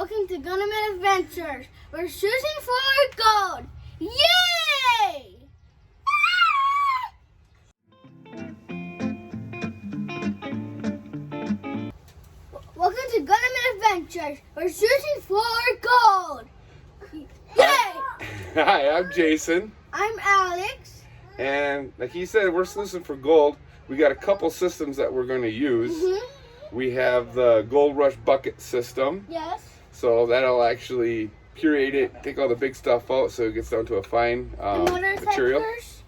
Welcome to Gunnerman Adventures. We're shooting for gold. Yay! Welcome to Gunnerman Adventures. We're shooting for gold. Yay! Hi, I'm Jason. I'm Alex. And like he said, we're sluicing for gold. We got a couple systems that we're going to use. We have the Gold Rush bucket system. Yes. So that'll actually purate it, take all the big stuff out so it gets down to a fine material. Detectors.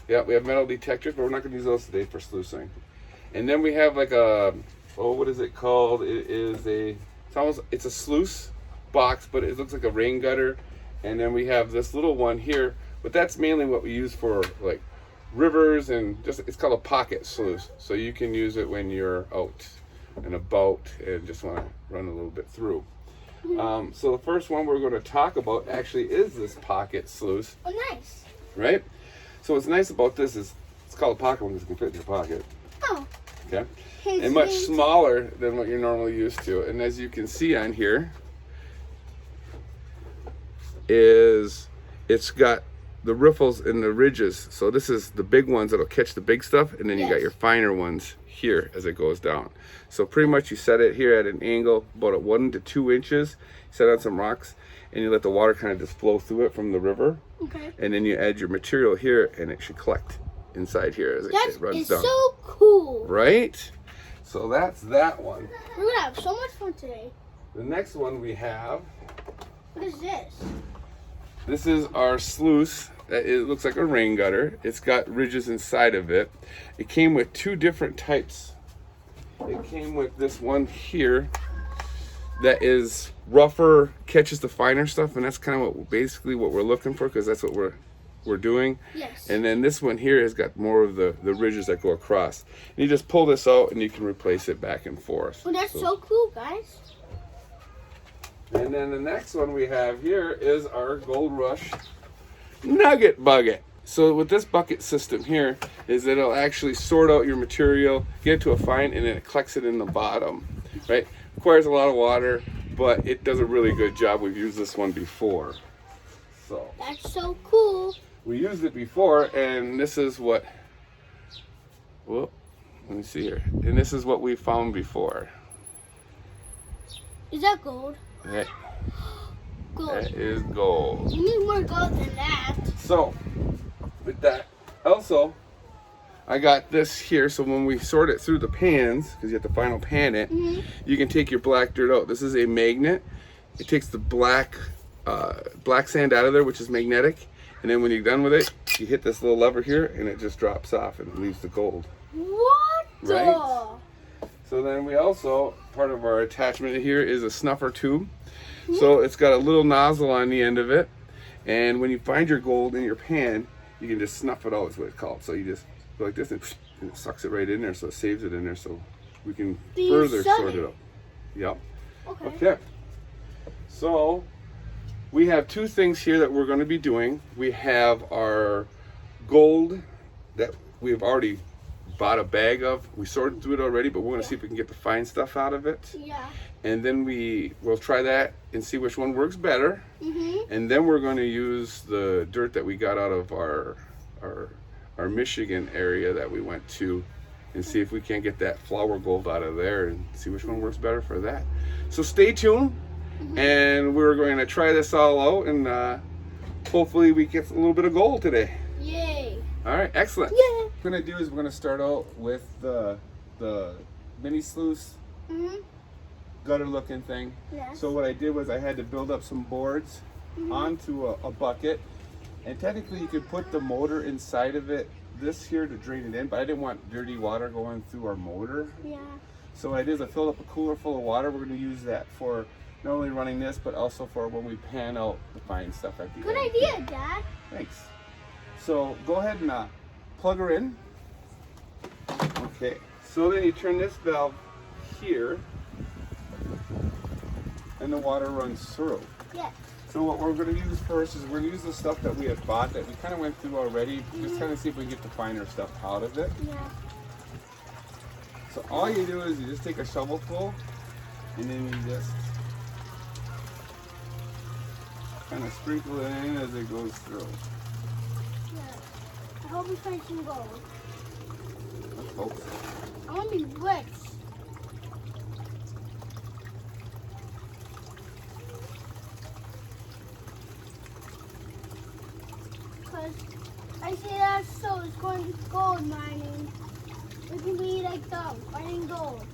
Yeah, we have metal detectors, but we're not going to use those today for sluicing. And then we have like a, what is it called? It's a sluice box, but it looks like a rain gutter. And then we have this little one here, but that's mainly what we use for like rivers and it's called a pocket sluice. So you can use it when you're out and about and just want to run a little bit through. So the first one we're going to talk about actually is this pocket sluice. Oh, nice. Right? So what's nice about this is it's called a pocket one because it can fit in your pocket. Oh. Okay. And much smaller than what you're normally used to. And as you can see on here, it's got the riffles and the ridges. So this is the big ones that'll catch the big stuff, and then you got your finer ones here as it goes down. So pretty much you set it here at an angle about at 1 to 2 inches. You set on some rocks and you let the water kind of just flow through it from the river. Okay. And then you add your material here and it should collect inside here as it runs down. That's so cool. Right? So that's that one. We're gonna have so much fun today. The next one we have. What is this? This is our sluice. It looks like a rain gutter. It's got ridges inside of it. It came with 2 different types. It came with this one here that is rougher, catches the finer stuff, and that's kind of what we're looking for because that's what we're doing. Yes. And then this one here has got more of the ridges that go across. And you just pull this out and you can replace it back and forth. Oh, that's so cool, guys. And then the next one we have here is our Gold Rush Nugget bucket. So with this bucket system here is that it'll actually sort out your material, get it to a fine, and then it collects it in the bottom, right? Requires a lot of water, but it does a really good job. We've used this one before. So that's so cool. We used it before, and this is what, well, let me see here. And this is what we found before. Is that gold? That, gold. That is gold. You need more gold than that. So, with that, also, I got this here. So when we sort it through the pans, because you have to final pan it, you can take your black dirt out. This is a magnet. It takes the black sand out of there, which is magnetic. And then when you're done with it, you hit this little lever here, and it just drops off and leaves the gold. What? Right? So then we also, part of our attachment here is a snuffer tube. So it's got a little nozzle on the end of it. And when you find your gold in your pan, you can just snuff it out, is what it's called. So you just go like this and it sucks it right in there. So it saves it in there so we can further sort it out. Yep. Okay. So we have 2 things here that we're going to be doing. We have our gold that we've already bought a bag of. We sorted through it already, but we're going to see if we can get the fine stuff out of it. Yeah. And then we'll try that and see which one works better. And then we're going to use the dirt that we got out of our Michigan area that we went to and see if we can't get that flour gold out of there and see which one works better for that. So stay tuned, and we're going to try this all out, and hopefully we get a little bit of gold today. Yay. All right, excellent. Yay. What we're going to do is we're going to start out with the mini sluice gutter looking thing. Yes. So what I did was I had to build up some boards onto a bucket, and technically you could put the motor inside of it, this here, to drain it in, but I didn't want dirty water going through our motor. Yeah. So what I did is I filled up a cooler full of water. We're going to use that for not only running this, but also for when we pan out the fine stuff at the end. Good idea, Dad. Thanks. So go ahead and plug her in. Okay, so then you turn this valve here, and the water runs through. Yes. So what we're going to use first is we're going to use the stuff that we had bought that we kind of went through already, just kind of see if we can get the finer stuff out of it. Yeah. So all you do is you just take a shovelful, and then you just kind of sprinkle it in as it goes through. Yeah. I hope we find some gold. Let's hope so. I want to be rich. Because I see that so it's going to gold mining. We can be like them, mining gold.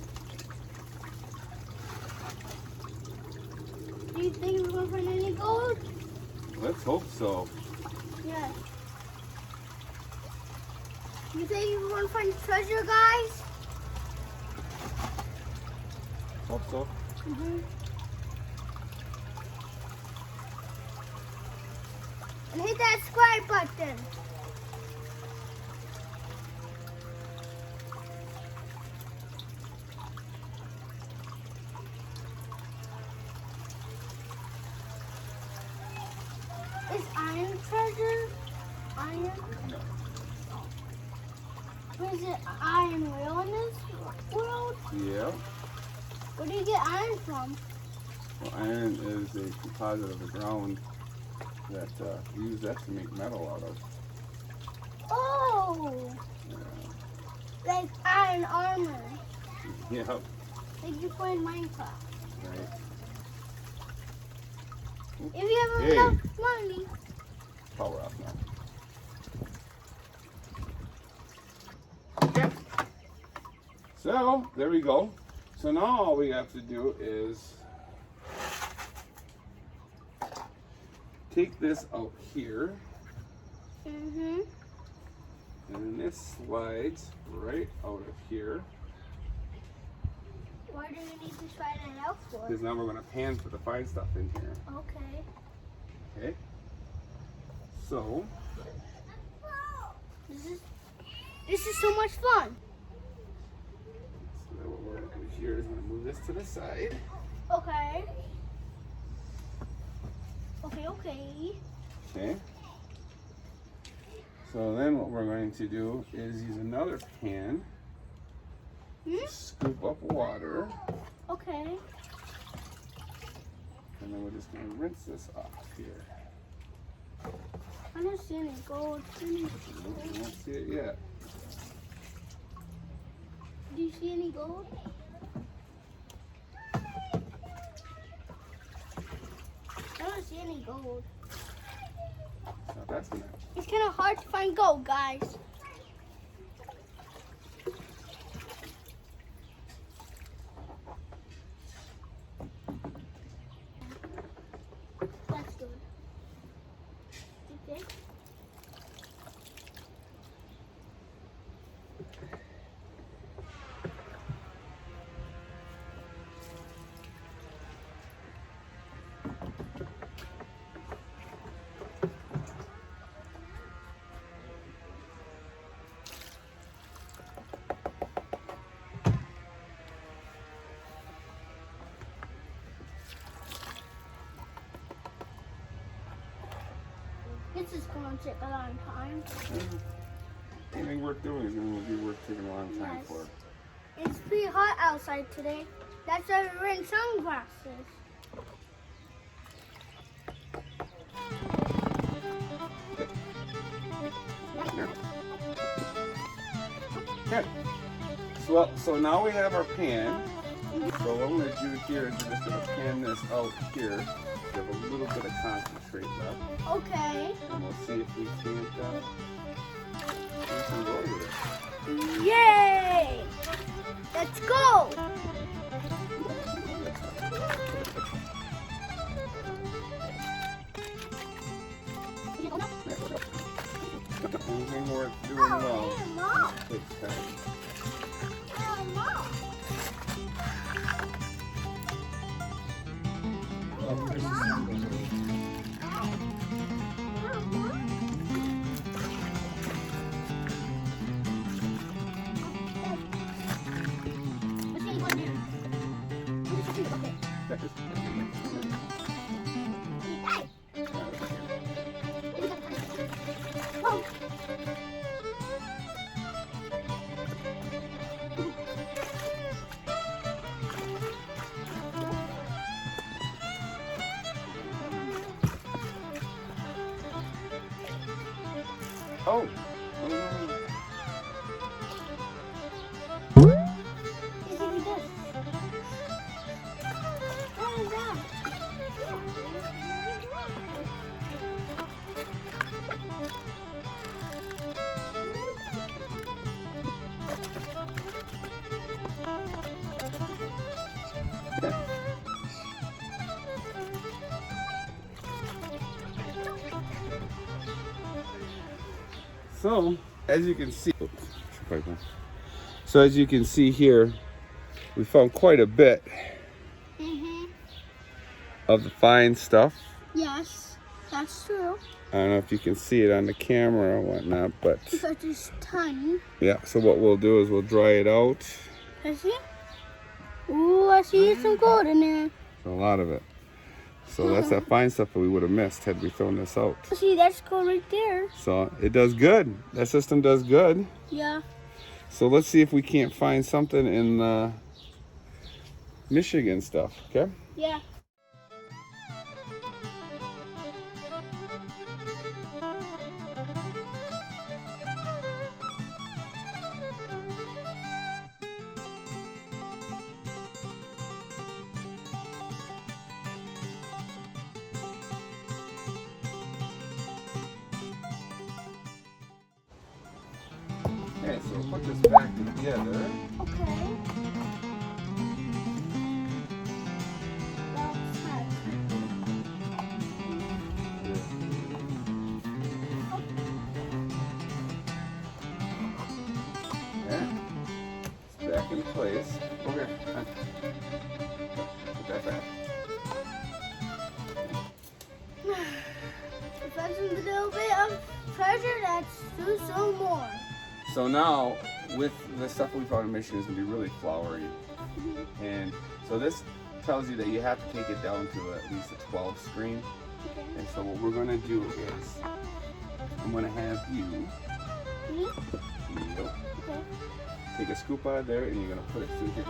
Do you think we're going to find any gold? Let's hope so. Yes. You think we're going to find treasure, guys? Hope so. Mm-hmm. And hit that subscribe button. Is iron treasure? Iron? No. Is it iron real in this world? Yeah. Where do you get iron from? Well, iron is a composite of the ground that we use that to make metal out of. Oh! Yeah. Like iron armor. Yep. Like you play in Minecraft. Right. If you have Hey. enough money. Power off now. Okay. So there we go. So now all we have to do is take this out here, Mm-hmm. and then this slides right out of here. Why do you need to try that out for? Because now we're going to pan for the fine stuff in here. Okay. Okay. So This is so much fun. then what we're going to do here is I'm going to move this to the side. Okay. Okay. Okay. So then what we're going to do is use another pan, scoop up water, Okay. and then we're just going to rinse this off here. I don't see any gold. You won't see it yet. Do you see any gold? I don't see any gold. So that's enough. It's kind of hard to find gold, guys. That's good. Okay. This is going to take a long time. Anything worth doing is going to be worth taking a long time Yes. for. It's pretty hot outside today. That's why we're wearing sunglasses. Okay. So now we have our pan. So what I'm going to do here is we're just going to pan this out here. We have a little bit of concentrate left. Okay. And we'll see if we can't do some gold with it. Yay! Let's go! Anything worth doing Oh, well man, Mom. takes time. Oh, Mom. Oh. Izzy, do this. What is that? So, as you can see, here, we found quite a bit of the fine stuff. Yes, that's true. I don't know if you can see it on the camera or whatnot, but Because it's tiny. yeah, so what we'll do is we'll dry it out. I see. Ooh, I see some gold in there. A lot of it. So that's that fine stuff that we would have missed had we thrown this out. See, that's gold right there. So it does good. That system does good. Yeah. So let's see if we can't find something in the Michigan stuff, okay? Yeah. Okay, so we'll put this back together. Okay. Okay. It's back in place. Okay. Put that back. If that's a little bit of treasure, let's do some more. So now, with the stuff we found in Michigan, it's going to be really flowery. And so this tells you that you have to take it down to at least a 12 screen. Okay. And so what we're going to do is, I'm going to have you, Me? here you go, Okay. take a scoop out of there and you're going to put it through here.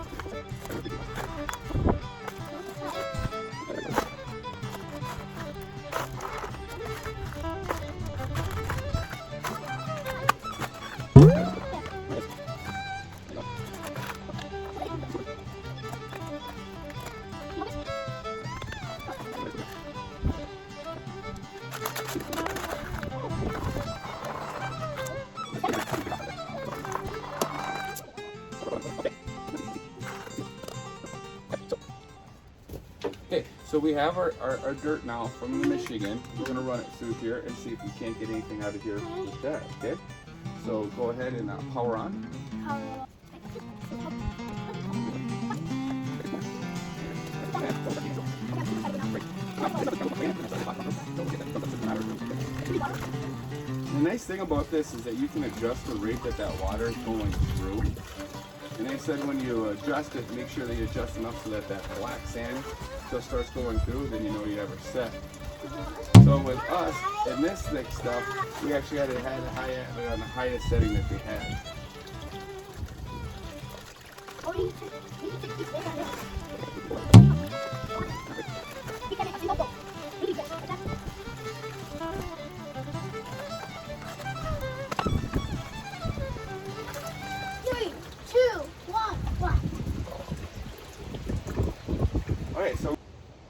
Okay, so we have our dirt now from Michigan. We're going to run it through here and see if we can't get anything out of here with that, okay? So go ahead and power on. The nice thing about this is that you can adjust the rate that that water is going through. And they said when you adjust it, make sure that you adjust enough so that that black sand just starts going through, then you know you have it set. So with us, in this thick stuff, we actually had it on the highest setting that they had. Three, two, one, one.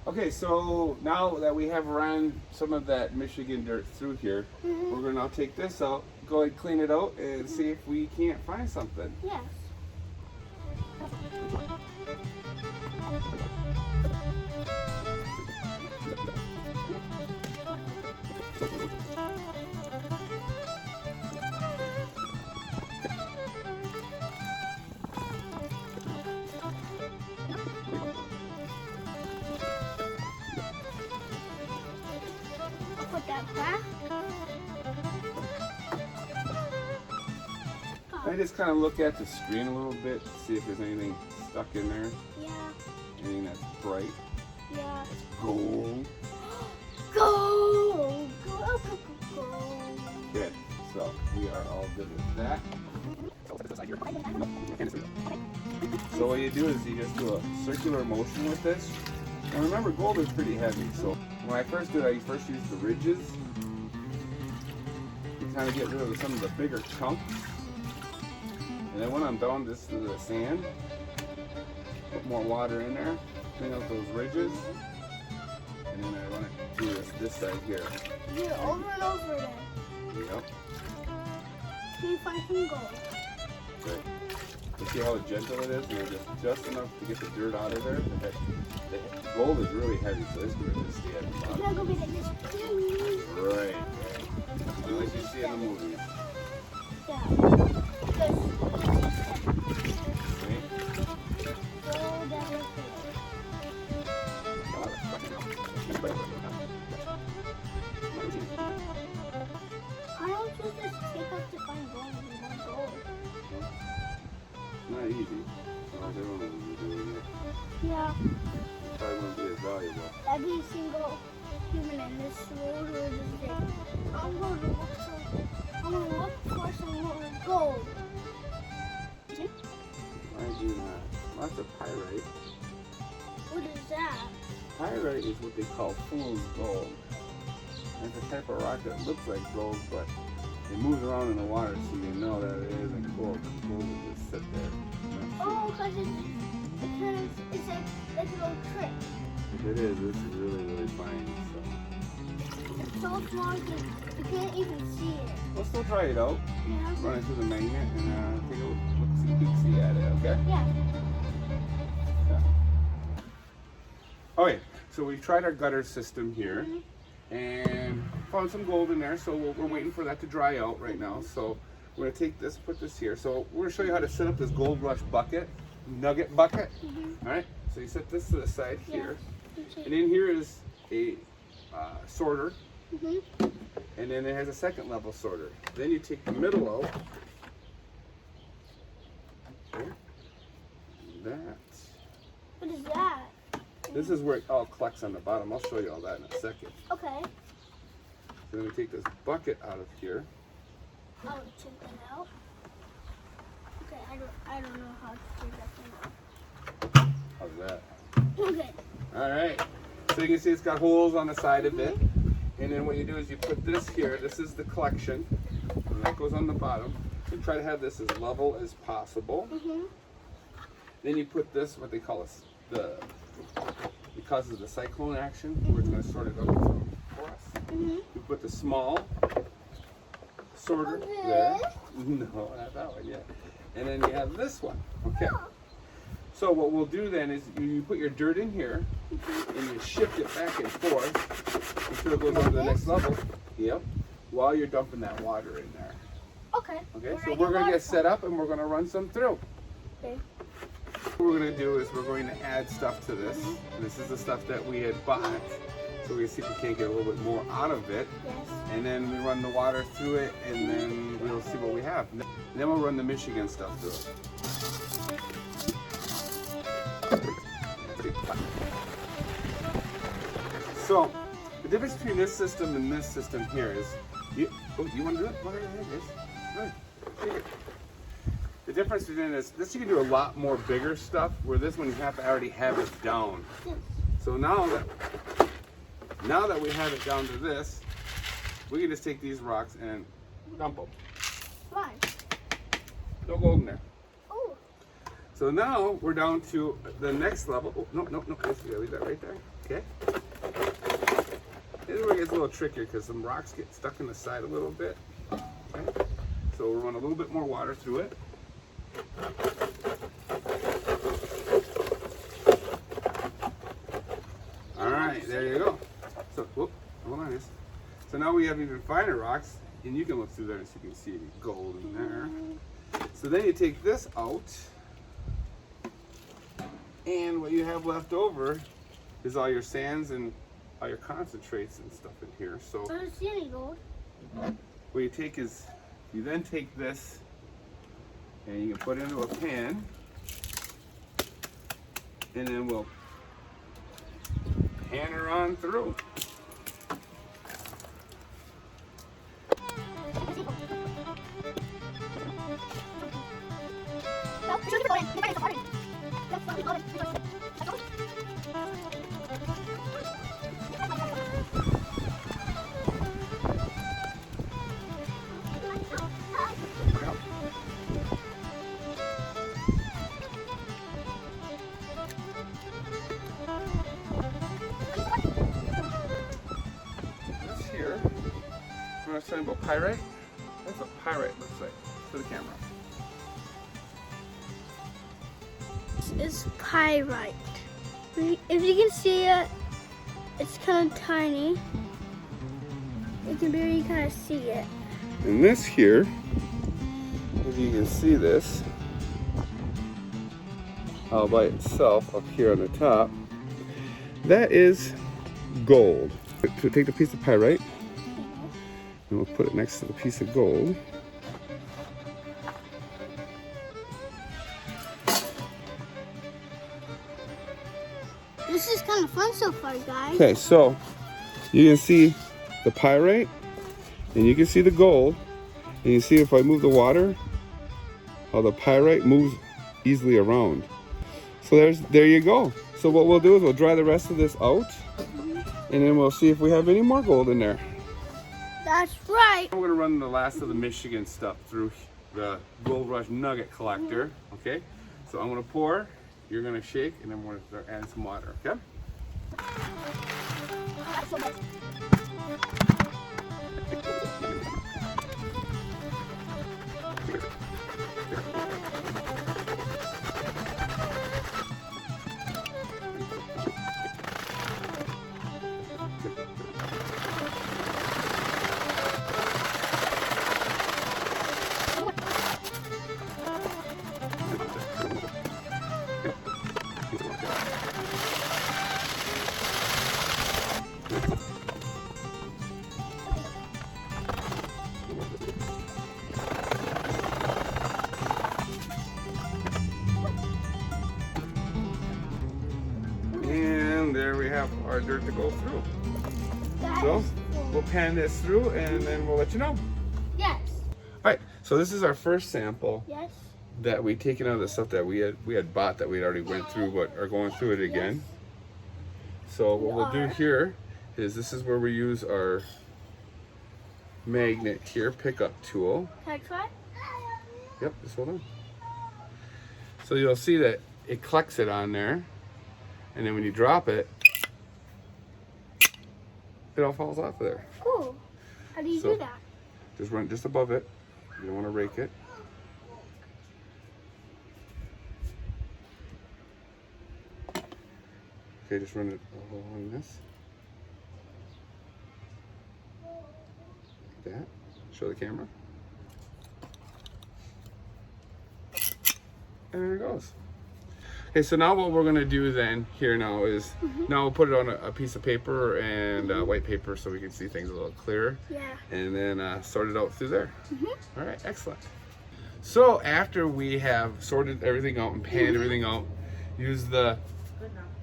Okay, so now that we have run some of that Michigan dirt through here, we're going to now take this out, go and clean it out, and see if we can't find something. Yes. I'll put that back. I just kind of look at the screen a little bit, see if there's anything stuck in there, Yeah. anything that's bright. Yeah. Gold. Go! Go! Go! Okay, so we are all good with that. So what you do is you just do a circular motion with this. And remember, gold is pretty heavy, so when I first did it, I first used the ridges. You kind of get rid of some of the bigger chunks. And then when I'm done, this is the sand. Put more water in there, clean out those ridges, and then I run it through this side here. Yeah, over and over again. Yep. Can you find some gold? Good. You see how gentle it is? And just enough to get the dirt out of there. The gold is really heavy, so it's going to just stay at the It's bottom. not gonna be like this. Right. Like you see in the movies. Yeah. Right? Go down the How don't you just take us to find gold and more gold? Not easy. Oh, they don't know what they're doing yet. Yeah. Probably won't be as valuable. Every single human in this world will just say, I'm gonna look for some more gold. Why do not? Lots of pyrite. What is that? Pyrite is what they call fool's gold. It's a type of rock that looks like gold, but it moves around in the water, so you know that it isn't gold. The gold will just sit there. Oh, because it's like a little trick. It is. This is really, really fine. It's so small you can't even see it. We'll still try it out. Yeah. Run it through the magnet and take a look-see at it, okay? Yeah. Okay, so we tried our gutter system here and found some gold in there, so we're waiting for that to dry out right now. So we're going to take this, put this here. So we're going to show you how to set up this Gold Rush bucket, Nugget bucket. All right, so you set this to the side here. And in here is a sorter. And then it has a second level sorter. Then you take the middle out. Okay. That. What is that? This is where it all collects on the bottom. I'll show you all that in a second. Okay. So then we take this bucket out of here. I'll check that out. Okay, I don't know how to take that thing out. How's that? Okay. All right. So you can see it's got holes on the side of it. And then what you do is you put this here. This is the collection. And that goes on the bottom. You try to have this as level as possible. Then you put this, what they call because of the cyclone action, we're going to sort it out for us. You put the small sorter there. No, not that one yet. And then you have this one. Okay. So what we'll do then is you put your dirt in here and you shift it back and forth until it goes on to the next level. Yep. While you're dumping that water in there. Okay. Okay. So we're going to get set up and we're going to run some through. Okay. What we're going to do is we're going to add stuff to this. This is the stuff that we had bought. So we see if we can't get a little bit more out of it. Yes. And then we run the water through it and then we'll see what we have. And then we'll run the Michigan stuff through it. So the difference between this system and this system here is, you want to do it? Go ahead, yes. Go ahead. Take it. The difference between this you can do a lot more bigger stuff, where this one you have to already have it down. So now that we have it down to this, we can just take these rocks and dump them. Why? No gold in there. Oh. So now we're down to the next level. Oh, no, you gotta leave that right there. Okay. This is where it gets a little trickier because some rocks get stuck in the side a little bit. Okay. So we'll run a little bit more water through it. All right, there you go. So, hold on, yes. So now we have even finer rocks, and you can look through there so you can see the gold in there. So then you take this out, and what you have left over is all your sands and all your concentrates and stuff in here. So I don't see any gold. what you take is, you then take this and you can put it into a pan, and then we'll pan her on through. talking about pyrite? That's what pyrite looks like to the camera. It's pyrite. If you can see it, it's kind of tiny. You can barely kind of see it. And this here, if you can see this, all by itself up here on the top, that is gold. So take the piece of pyrite, and we'll put it next to the piece of gold. This is kind of fun so far, guys. Okay, so you can see the pyrite, and you can see the gold, and you see if I move the water, how the pyrite moves easily around. So there you go. So what we'll do is we'll dry the rest of this out, and then we'll see if we have any more gold in there. That's right. We're gonna run the last of the Michigan stuff through the Gold Rush Nugget collector. Okay, so I'm gonna pour, you're gonna shake, and then we're gonna start adding some water. Okay. And there we have our dirt to go through. So we'll pan this through and then we'll let you know. Yes. All right, so this is our first sample Yes. that we taken out of the stuff that we had bought that we'd already went through, but are going through it again. So what we'll do here is this is where we use our magnet here, pickup tool. Can I try? Yep, just hold on. So you'll see that it collects it on there, and then when you drop it, it all falls off of there. Cool. How do you do that? Just run just above it. You don't want to rake it. Okay, just run it along this. Like that. Show the camera. And there it goes. Okay, so now what we're gonna do then here now is now we'll put it on a piece of paper and white paper so we can see things a little clearer. Yeah. And then sort it out through there. All right, excellent. So after we have sorted everything out and panned everything out, use the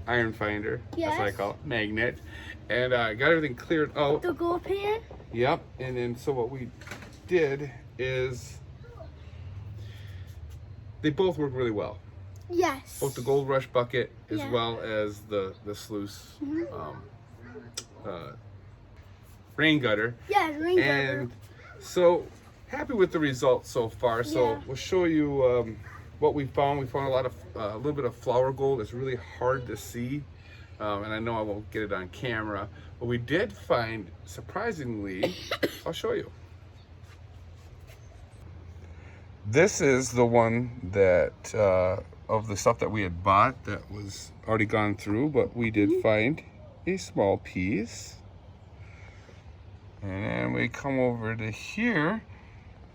iron finder, that's what I call it, magnet, and got everything cleared out. The gold pan? Yep, and then so what we did is they both work really well. Yes. Both the Gold Rush bucket as well as the Sluice rain gutter. Yeah, rain gutter. And so happy with the results so far. So we'll show you what we found. We found a little bit of flower gold. It's really hard to see, and I know I won't get it on camera, but we did find, surprisingly, I'll show you. This is the one that of the stuff that we had bought that was already gone through, but we did find a small piece. And then we come over to here,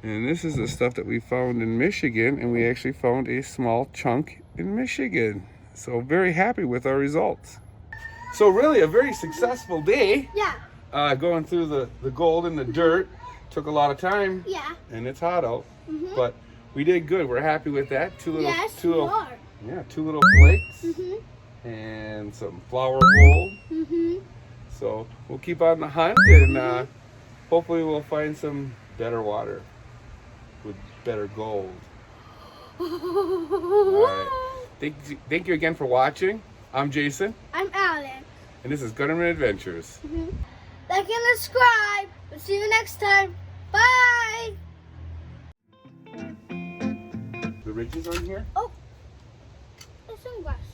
and this is the stuff that we found in Michigan, and we actually found a small chunk in Michigan. So very happy with our results. So really a very successful day. Yeah. Going through the gold and the dirt. Took a lot of time. Yeah. And it's hot out. But we did good. We're happy with that. Two little flakes. And some flower gold. So we'll keep on the hunt, and hopefully we'll find some better water with better gold. All right. Thank you again for watching. I'm Jason. I'm Alex. And this is Gunnerman Adventures. Like and subscribe. We'll see you next time. Bye. The ridges on here? Oh, there's sunglasses.